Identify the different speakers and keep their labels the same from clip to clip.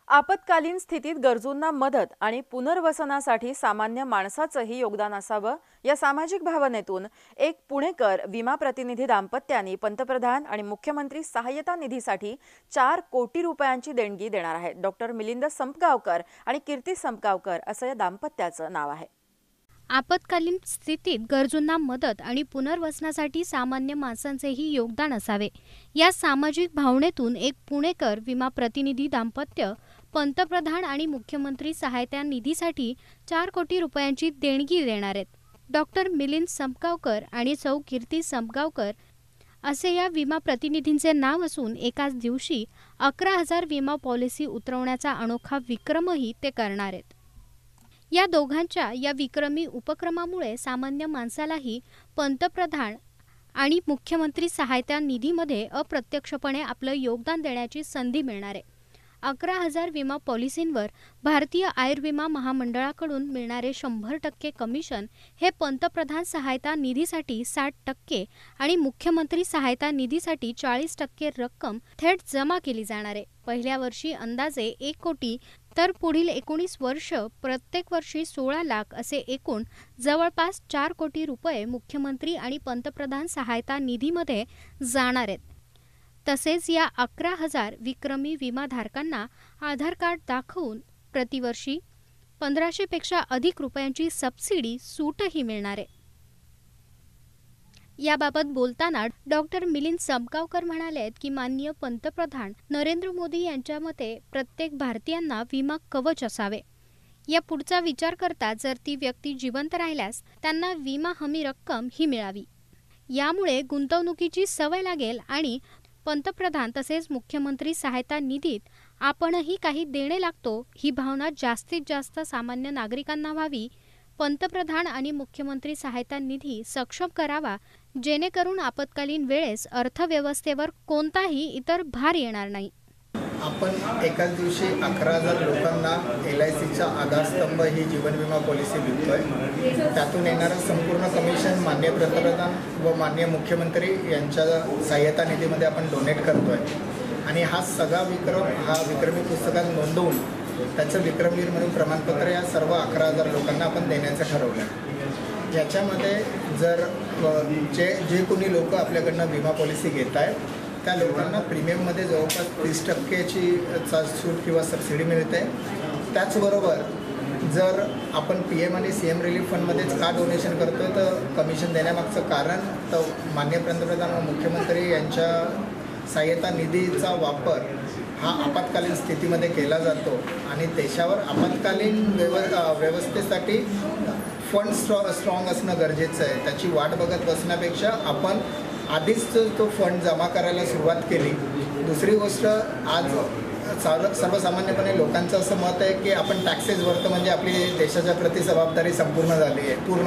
Speaker 1: आपत्कालीन स्थितीत गरजूंना मदत आणि पुनर्वसनासाठी सामान्य माणसाचंही योगदान असावं या सामाजिक भावनेतून एक पुणेकर विमा प्रतिनिधी दाम्पत्याने पंतप्रधान आणि मुख्यमंत्री सहाय्यता निधीसाठी 4 कोटी रुपयांची देणगी देणार आहेत। डॉक्टर मिलिंद संपगावकर आणि कीर्ती संपगावकर असं या दाम्पत्याचं नाव आहे।
Speaker 2: आपत्कालीन स्थितीत गरजूंना मदत आणि पुनर्वसनासाठी सामान्य माणसांचेही योगदान असावे या सामाजिक भावनेतून एक पुणेकर विमा प्रतिनिधी दाम्पत्य पंतप्रधान आणि मुख्यमंत्री सहायता निधीसाठी 4 कोटी रुपयांची देणगी देणार आहेत। डॉक्टर मिलिंद संपगावकर आणि सौ कीर्ती संपगावकर असे या विमा प्रतिनिधींचे नाव असून एकाच दिवशी 11,000 विमा पॉलिसी उतरवण्याचा अनोखा विक्रमही ते करणार आहेत। या दोघांच्या या विक्रमी उपक्रमामुळे सामान्य माणसालाही पंतप्रधान आणि मुख्यमंत्री सहायता निधीमध्ये अप्रत्यक्षपणे आपलं योगदान देण्याची संधी मिळणार आहे। 11,000 विमा पॉलिसींवर भारतीय आयुर्विमा महामंडळाकडून मिळणारे 100% कमिशन हे पंतप्रधान सहायता निधीसाठी 60% आणि मुख्यमंत्री सहायता निधीसाठी 40% रक्कम थेट जमा केली जाणार आहे। पहिल्या वर्षी अंदाजे 1 कोटी तर पुढील 19 वर्ष प्रत्येक वर्षी 16 लाख असे एकूण जवळपास 4 कोटी रुपये मुख्यमंत्री आणि पंतप्रधान सहायता निधीमध्ये जाणार आहेत। तसेच या 11,000 विक्रमी विमाधारकांना आधार कार्ड दाखवून प्रतिवर्षी 1500 पेक्षा अधिक रुपयांची सबसिडी सूटही मिळणार आहे। याबाबत बोलताना डॉक्टर मिलिंद संपगावकर म्हणाले की माननीय पंतप्रधान नरेंद्र मोदी यांच्या मते प्रत्येक भारतीयांना विमा कवच असावे। या पुढचा विचार करता जर ती व्यक्ती जिवंत राहिल्यास त्यांना विमा हमी रक्कम ही मिळावी। यामुळे गुंतवणुकीची सवय लागेल आणि पंतप्रधान तसेच मुख्यमंत्री सहायता निधीत आपणही काही देणे लागतो ही भावना जास्तीत जास्त सामान्य नागरिकांना व्हावी। पंतप्रधान आणि मुख्यमंत्री सहायता निधी सक्षम करावा जेणेकरून आपत्कालीन वेळेस अर्थव्यवस्थेवर कोणताही इतर भार येणार नाही।
Speaker 3: आपण एकाच दिवशी 11,000 लोकांना LICचा आधारस्तंभ ही जीवन विमा पॉलिसी विकतोय। त्यातून येणारं संपूर्ण कमिशन माननीय पंतप्रधान व माननीय मुख्यमंत्री यांच्या सहाय्यता निधीमध्ये आपण डोनेट करतोय आणि हा सगळा विक्रमी पुस्तकात नोंदवून त्याचं विक्रमवीर म्हणून प्रमाणपत्र या सर्व 11,000 लोकांना आपण देण्याचं ठरवलं। याच्यामध्ये जर जे कोणी लोक आपल्याकडनं विमा पॉलिसी घेत आहेत त्या लोकांना प्रीमियममध्ये जवळपास 30%ची सूट किंवा सबसिडी मिळते। त्याचबरोबर जर आपण PM आणि CM रिलीफ फंडमध्येच का डोनेशन करतोय तर कमिशन देण्यामागचं कारण तर माननीय पंतप्रधान व मुख्यमंत्री यांच्या सहाय्यता निधीचा वापर हा आपत्कालीन स्थितीमध्ये केला जातो आणि देशावर आपत्कालीन व्यवस्थेसाठी फंड स्ट्रॉंग असणं गरजेचं आहे। त्याची वाट बघत बसण्यापेक्षा आपण आधीच तो फंड जमा करायला सुरुवात केली। दुसरी गोष्ट आज सर्वसामान्यपणे लोकांचं असं मत आहे की आपण टॅक्सेस भरतो म्हणजे आपली देशाच्या प्रति जबाबदारी पूर्ण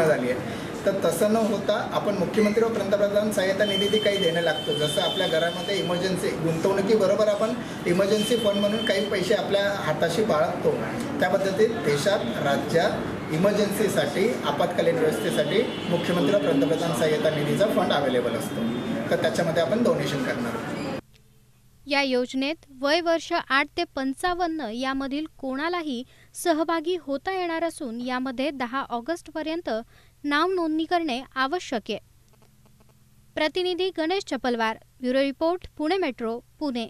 Speaker 3: झाली आहे। तर तसं न होता आपण मुख्यमंत्री व पंतप्रधान सहायता निधी काही देणं लागतो। जसं आपल्या घरामध्ये इमर्जन्सी गुंतवणुकीबरोबर आपण इमर्जन्सी फंड म्हणून काही पैसे आपल्या हाताशी बाळगतो त्या पद्धतीत देशात राज्यात इमर्जन्सीसाठी आपत्कालीन व्यवस्थेसाठी मुख्यमंत्री व पंतप्रधान सहायता निधीचा फंड अवेलेबल असतो। तर त्याच्यामध्ये आपण डोनेशन करणार आहोत।
Speaker 2: या योजनेत वय वर्ष 8 ते 55 यामधील कोणालाही सहभागी होता येणार असून यामध्ये 10 ऑगस्टपर्यंत नाव नोंदणी करणे आवश्यक आहे। प्रतिनिधी Ganesh Chapalwar, bureau report, Pune metro, Pune.